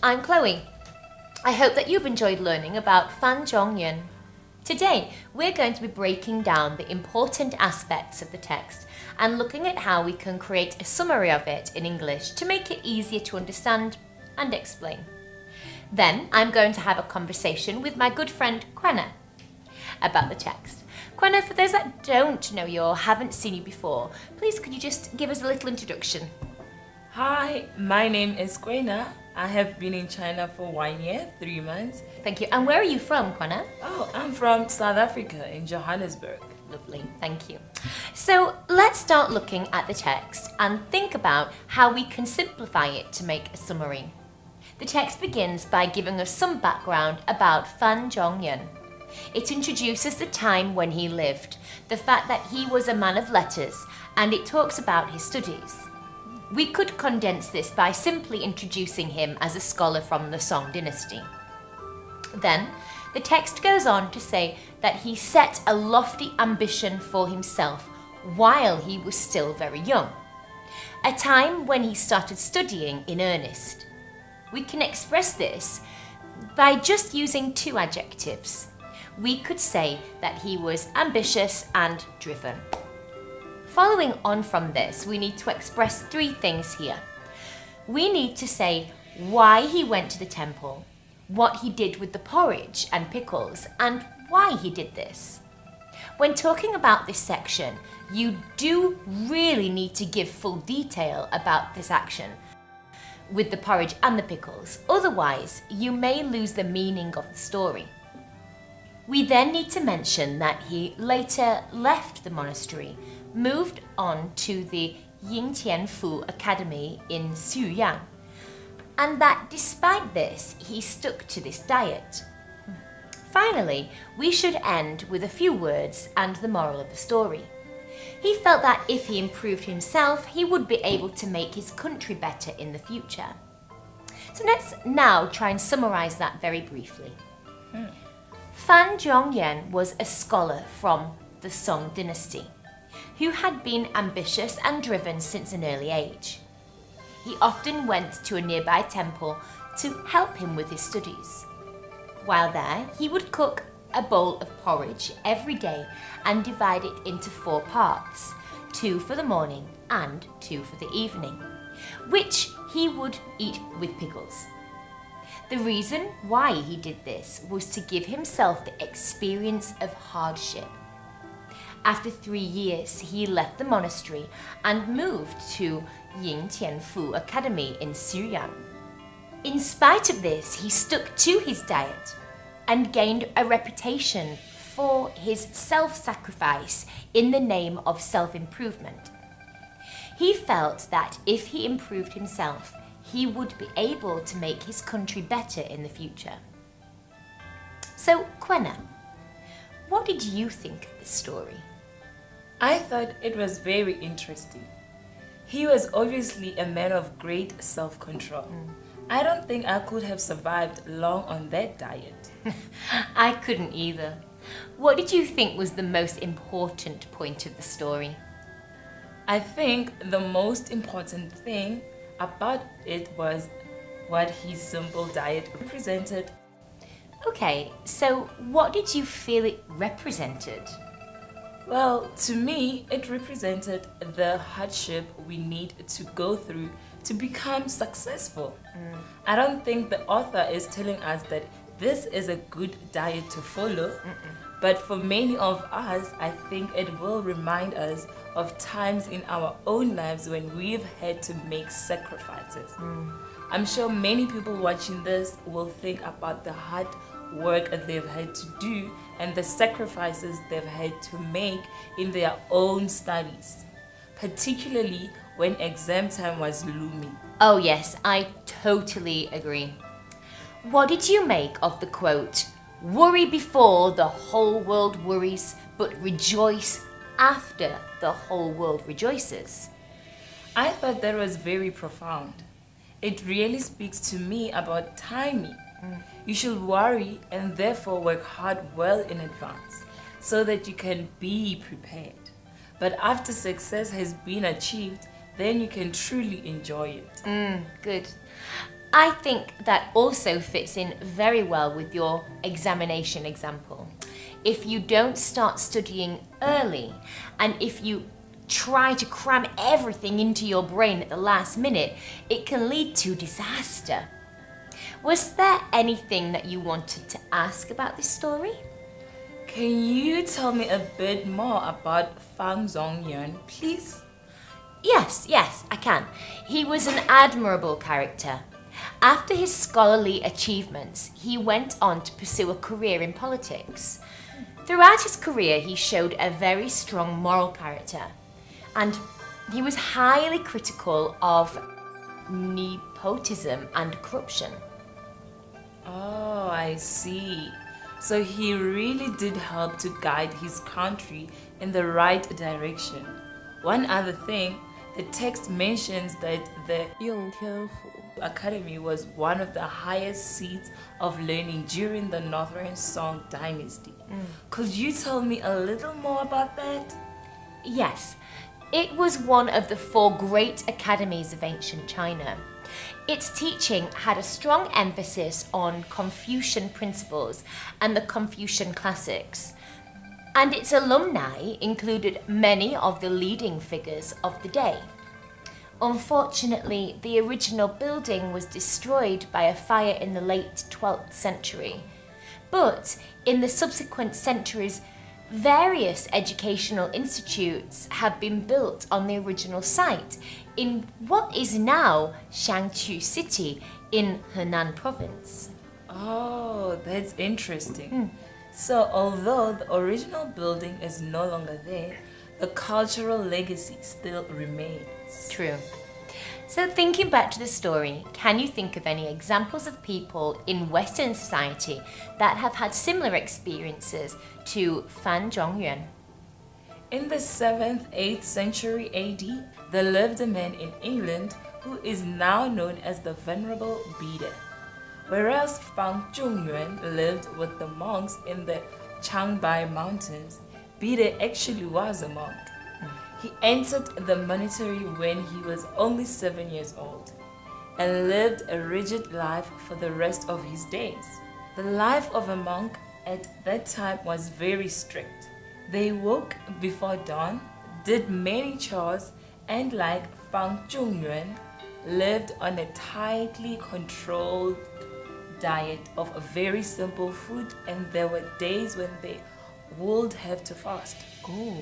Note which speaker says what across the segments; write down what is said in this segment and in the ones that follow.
Speaker 1: I'm Chloe. I hope that you've enjoyed learning about Fan Zhongyan. Today, we're going to be breaking down the important aspects of the text and looking at how we can create a summary of it in English to make it easier to understand and explain. Then, I'm going to have a conversation with my good friend Quenna about the text. Quenna, for those that don't know you or haven't seen you before, please could you just give us a little introduction?
Speaker 2: Hi, my name is Quenna. I have been in China for 1 year, 3 months.
Speaker 1: Thank you. And where are you from, Quenna?
Speaker 2: Oh, I'm from South Africa in Johannesburg.
Speaker 1: Lovely, thank you. So let's start looking at the text and think about how we can simplify it to make a summary. The text begins by giving us some background about Fan Zhongyan. It introduces the time when he lived, the fact that he was a man of letters, and it talks about his studies. We could condense this by simply introducing him as a scholar from the Song dynasty. Then, the text goes on to say that he set a lofty ambition for himself while he was still very young, a time when he started studying in earnest. We can express this by just using 2 adjectives. We could say that he was ambitious and driven. Following on from this, we need to express 3 things here. We need to say why he went to the temple, what he did with the porridge and pickles, and why he did this. When talking about this section, you do really need to give full detail about this action with the porridge and the pickles, otherwise you may lose the meaning of the story. We then need to mention that he later left the monastery, moved on to the Yingtianfu Academy in Xuyang, and that despite this, he stuck to this diet. Finally, we should end with a few words and the moral of the story. He felt that if he improved himself, he would be able to make his country better in the future. So let's now try and summarize that very briefly. Fan Zhongyan was a scholar from the Song dynasty who had been ambitious and driven since an early age. He often went to a nearby temple to help him with his studies. While there, he would cook a bowl of porridge every day and divide it into 4 parts, 2 for the morning and 2 for the evening, which he would eat with pickles. The reason why he did this was to give himself the experience of hardship. After 3 years, he left the monastery and moved to Yingtianfu Academy in Xuyang. In spite of this, he stuck to his diet and gained a reputation for his self-sacrifice in the name of self-improvement. He felt that if he improved himself, he would be able to make his country better in the future. So, Quenna, what did you think of this story?
Speaker 2: I thought it was very interesting. He was obviously a man of great self-control. I don't think I could have survived long on that diet.
Speaker 1: I couldn't either. What did you think was the most important point of the story?
Speaker 2: I think the most important thing about it was what his simple diet represented.
Speaker 1: Okay, so what did you feel it represented?
Speaker 2: Well, to me, it represented the hardship we need to go through to become successful. I don't think the author is telling us that this is a good diet to follow, but for many of us, I think it will remind us of times in our own lives when we've had to make sacrifices. I'm sure many people watching this will think about the hard work they've had to do and the sacrifices they've had to make in their own studies, particularly when exam time was looming.
Speaker 1: Oh yes, I totally agree. What did you make of the quote, "Worry before the whole world worries, but rejoice after the whole world rejoices"?
Speaker 2: I thought that was very profound. It really speaks to me about timing. You should worry and therefore work hard well in advance so that you can be prepared. But after success has been achieved, then you can truly enjoy it.
Speaker 1: Good. I think that also fits in very well with your examination example. If you don't start studying early, and if you try to cram everything into your brain at the last minute, it can lead to disaster. Was there anything that you wanted to ask about this story?
Speaker 2: Can you tell me a bit more about Fan Zhongyan, please?
Speaker 1: Yes, I can. He was an admirable character. After his scholarly achievements, he went on to pursue a career in politics. Throughout his career, he showed a very strong moral character, and he was highly critical of nepotism and corruption.
Speaker 2: Oh, I see. So he really did help to guide his country in the right direction. One other thing, the text mentions that the
Speaker 3: 应天府
Speaker 2: Academy was one of the highest seats of learning during the Northern Song Dynasty. Could you tell me a little more about that?
Speaker 1: Yes, it was one of the 4 great academies of ancient China. Its teaching had a strong emphasis on Confucian principles and the Confucian classics, and its alumni included many of the leading figures of the day. Unfortunately, the original building was destroyed by a fire in the late 12th century, but in the subsequent centuries, various educational institutes have been built on the original site in what is now Xiangqu City in Henan province.
Speaker 2: Oh, that's interesting. So, although the original building is no longer there, the cultural legacy still remains.
Speaker 1: True. So thinking back to the story, can you think of any examples of people in Western society that have had similar experiences to Fan Zhongyan?
Speaker 2: In the 7th, 8th century AD, there lived a man in England who is now known as the Venerable Bede. Whereas Fan Zhongyan lived with the monks in the Changbai Mountains, Bede actually was a monk. He entered the monastery when he was only 7 years old and lived a rigid life for the rest of his days. The life of a monk at that time was very strict. They woke before dawn, did many chores, and like Fan Zhongyuan, lived on a tightly controlled diet of a very simple food, and there were days when they would have to fast.
Speaker 1: Oh,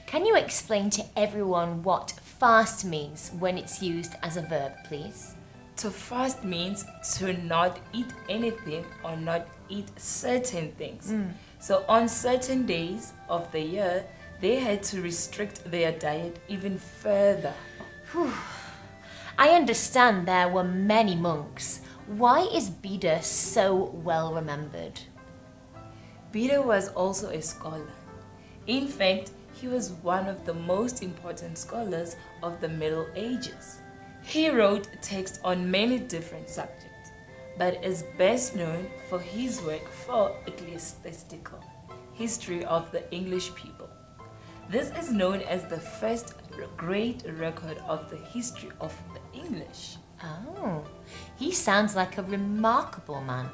Speaker 1: can you explain to everyone what fast means when it's used as a verb, please?
Speaker 2: To fast means to not eat anything or not eat certain things. So on certain days of the year, they had to restrict their diet even further.
Speaker 1: I understand there were many monks. Why is Bede so well remembered?
Speaker 2: Bede was also a scholar. In fact, he was one of the most important scholars of the Middle Ages. He wrote texts on many different subjects, but is best known for his work for ecclesiastical history of the English people. This is known as the first great record of the history of the English.
Speaker 1: Oh, he sounds like a remarkable man.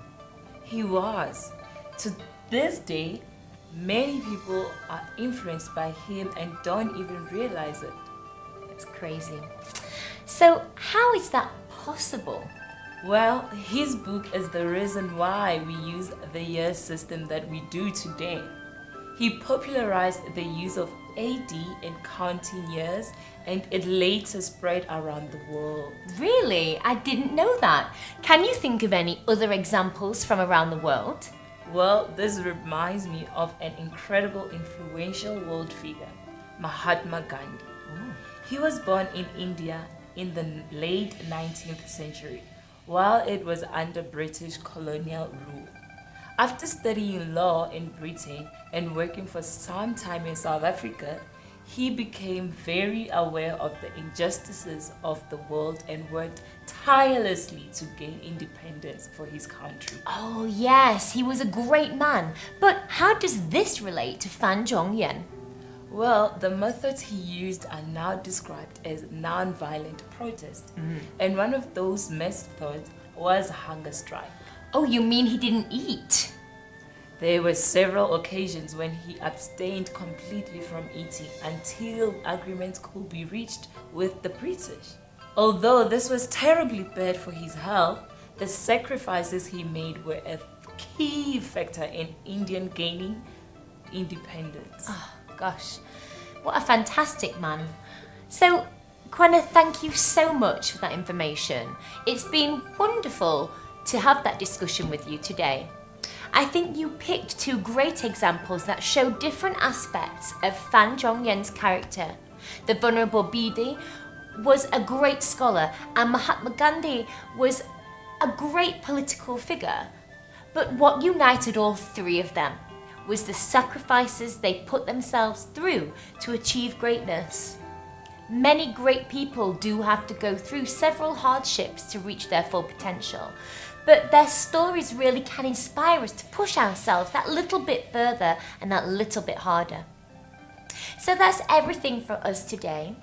Speaker 2: He was. To this day, many people are influenced by him and don't even realize it.
Speaker 1: It's crazy. So, how is that possible?
Speaker 2: Well, his book is the reason why we use the year system that we do today. He popularized the use of AD in counting years, and it later spread around the world.
Speaker 1: Really? I didn't know that. Can you think of any other examples from around the world?
Speaker 2: Well, this reminds me of an incredible influential world figure, Mahatma Gandhi. He was born in India in the late 19th century, while it was under British colonial rule. After studying law in Britain and working for some time in South Africa, he became very aware of the injustices of the world and worked tirelessly to gain independence for his country.
Speaker 1: Oh, yes, he was a great man. But how does this relate to Fan Zhongyan?
Speaker 2: Well, the methods he used are now described as non-violent protest. And one of those methods was hunger strike.
Speaker 1: Oh, you mean he didn't eat?
Speaker 2: There were several occasions when he abstained completely from eating until agreements could be reached with the British. Although this was terribly bad for his health, the sacrifices he made were a key factor in Indian gaining independence.
Speaker 1: Oh, gosh. What a fantastic man. So, Kwana, thank you so much for that information. It's been wonderful to have that discussion with you today. I think you picked two great examples that show different aspects of Fan Zhongyan's character. The Venerable Bidi was a great scholar and Mahatma Gandhi was a great political figure. But what united all three of them was the sacrifices they put themselves through to achieve greatness. Many great people do have to go through several hardships to reach their full potential, but their stories really can inspire us to push ourselves that little bit further and that little bit harder. So that's everything for us today.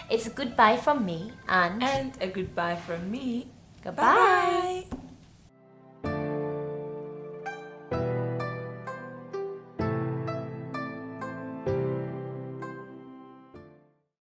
Speaker 1: It's a goodbye from me and
Speaker 2: a goodbye from me.
Speaker 1: Goodbye.